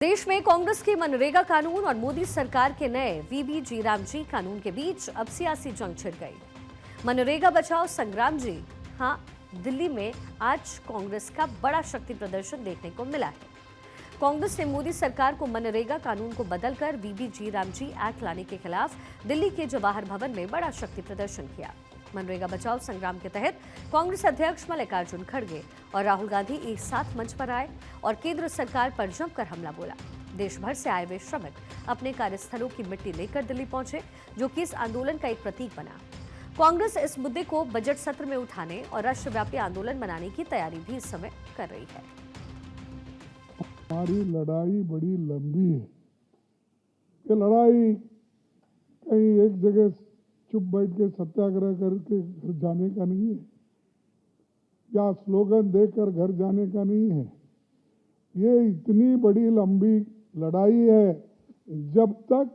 देश में कांग्रेस के मनरेगा कानून और मोदी सरकार के नए वीबीजी रामजी कानून के बीच अब सियासी जंग छिड़ गई। मनरेगा बचाओ संग्राम जी, हाँ, दिल्ली में आज कांग्रेस का बड़ा शक्ति प्रदर्शन देखने को मिला है। कांग्रेस ने मोदी सरकार को मनरेगा कानून को बदलकर वीबीजी रामजी एक्ट लाने के खिलाफ दिल्ली के जवाहर भवन में बड़ा शक्ति प्रदर्शन किया। मनरेगा बचाओ संग्राम के तहत कांग्रेस अध्यक्ष मल्लिकार्जुन खड़गे और राहुल गांधी एक साथ मंच पर आए और केंद्र सरकार पर जमकर हमला बोला। देश भर से आए वे श्रमिक अपने कार्यस्थलों की मिट्टी लेकर दिल्ली पहुंचे, जो कि इस आंदोलन का एक प्रतीक बना। कांग्रेस इस मुद्दे को बजट सत्र में उठाने और राष्ट्रव्यापी आंदोलन बनाने की तैयारी भी इस समय कर रही है। हमारी लड़ाई बड़ी लंबी है। ये लड़ाई कहीं एक जगह चुप बैठ के सत्याग्रह करके घर जाने का नहीं है, या स्लोगन देकर घर जाने का नहीं है। ये इतनी बड़ी लंबी लड़ाई है, जब तक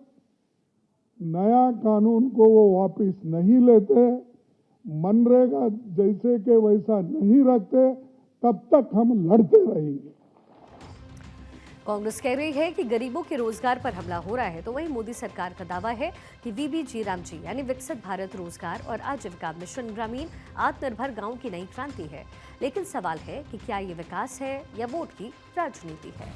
नया कानून को वो वापस नहीं लेते, मनरेगा जैसे के वैसा नहीं रखते, तब तक हम लड़ते रहेंगे। कांग्रेस कह रही है कि गरीबों के रोजगार पर हमला हो रहा है, तो वहीं मोदी सरकार का दावा है कि वीबीजी रामजी यानी विकसित भारत रोजगार और आजीविका मिशन ग्रामीण आत्मनिर्भर गांव की नई क्रांति है। लेकिन सवाल है कि क्या ये विकास है या वोट की राजनीति है।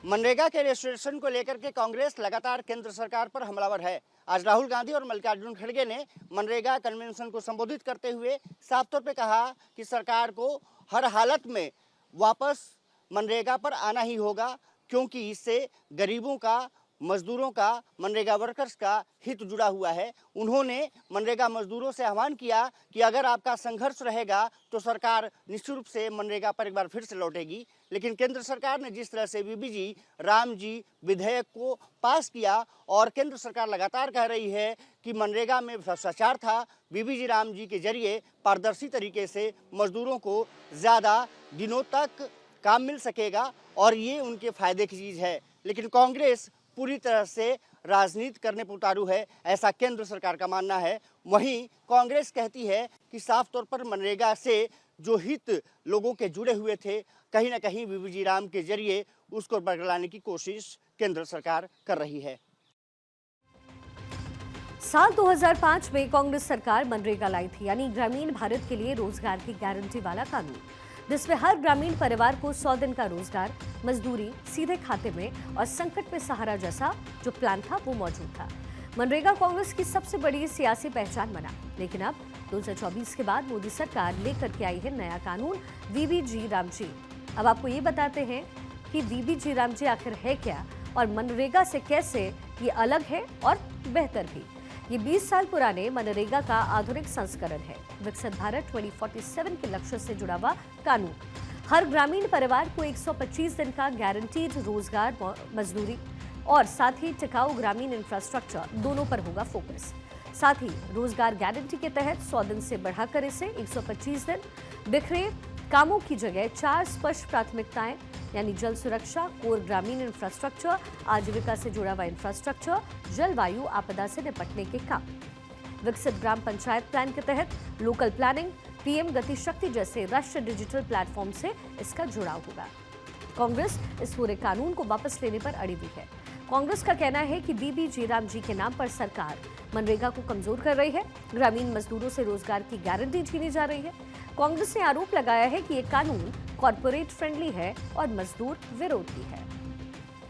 मनरेगा के रजिस्ट्रेशन को लेकर के कांग्रेस लगातार केंद्र सरकार पर हमलावर है। आज राहुल गांधी और मल्लिकार्जुन खड़गे ने मनरेगा कन्वेंशन को संबोधित करते हुए साफ तौर पे कहा कि सरकार को हर हालत में वापस मनरेगा पर आना ही होगा, क्योंकि इससे गरीबों का, मजदूरों का, मनरेगा वर्कर्स का हित जुड़ा हुआ है। उन्होंने मनरेगा मजदूरों से आह्वान किया कि अगर आपका संघर्ष रहेगा तो सरकार निश्चित रूप से मनरेगा पर एक बार फिर से लौटेगी। लेकिन केंद्र सरकार ने जिस तरह से वीबीजी रामजी विधेयक को पास किया और केंद्र सरकार लगातार कह रही है कि मनरेगा में भ्रष्टाचार था, वीबीजी रामजी के जरिए पारदर्शी तरीके से मजदूरों को ज़्यादा दिनों तक काम मिल सकेगा और ये उनके फायदे की चीज़ है। लेकिन कांग्रेस पूरी तरह से राजनीति करने पर उतारू है, ऐसा केंद्र सरकार का मानना है। वहीं कांग्रेस कहती है कि साफ तौर पर मनरेगा से जो हित लोगों के जुड़े हुए थे, कहीं ना कहीं वीबीजी राम के जरिए उसको बरगलाने की कोशिश केंद्र सरकार कर रही है। साल 2005 में कांग्रेस सरकार मनरेगा लाई थी, यानी ग्रामीण भारत के लिए रोजगार की गारंटी वाला कानून, जिसमें हर ग्रामीण परिवार को 100 दिन का रोजगार, मजदूरी सीधे खाते में और संकट में सहारा जैसा जो प्लान था वो मौजूद था। मनरेगा कांग्रेस की सबसे बड़ी सियासी पहचान बना। लेकिन अब 2024 के बाद मोदी सरकार लेकर के आई है नया कानून वीबीजी रामजी। अब आपको ये बताते हैं कि वीबीजी रामजी आखिर है क्या और मनरेगा से कैसे ये अलग है और बेहतर भी। ये 20 साल पुराने मनरेगा का आधुनिक संस्करण है। विकसित भारत 2047 के लक्ष्य से जुड़ा हुआ कानून हर ग्रामीण परिवार को 125 दिन का गारंटीड रोजगार, मजदूरी और साथ ही टिकाऊ ग्रामीण इंफ्रास्ट्रक्चर दोनों पर होगा फोकस। साथ ही रोजगार गारंटी के तहत 100 दिन से बढ़ाकर इसे 125 दिन, बिखरे कामों की जगह 4 स्पष्ट प्राथमिकताएं यानी जल सुरक्षा, कोर ग्रामीण इंफ्रास्ट्रक्चर, आजीविका से जुड़ा हुआ इंफ्रास्ट्रक्चर, जलवायु आपदा से निपटने के काम। विकसित ग्राम पंचायत प्लान के तहत लोकल प्लानिंग, पीएम गति शक्ति जैसे राष्ट्रीय डिजिटल प्लेटफॉर्म से इसका जुड़ाव होगा। कांग्रेस इस पूरे कानून को वापस लेने पर अड़ी हुई है। कांग्रेस का कहना है कि वीबीजी रामजी के नाम पर सरकार मनरेगा को कमजोर कर रही है, ग्रामीण मजदूरों से रोजगार की गारंटी छीनी जा रही है। कांग्रेस ने आरोप लगाया है कि ये कानून कॉर्पोरेट फ्रेंडली है और मजदूर विरोधी है।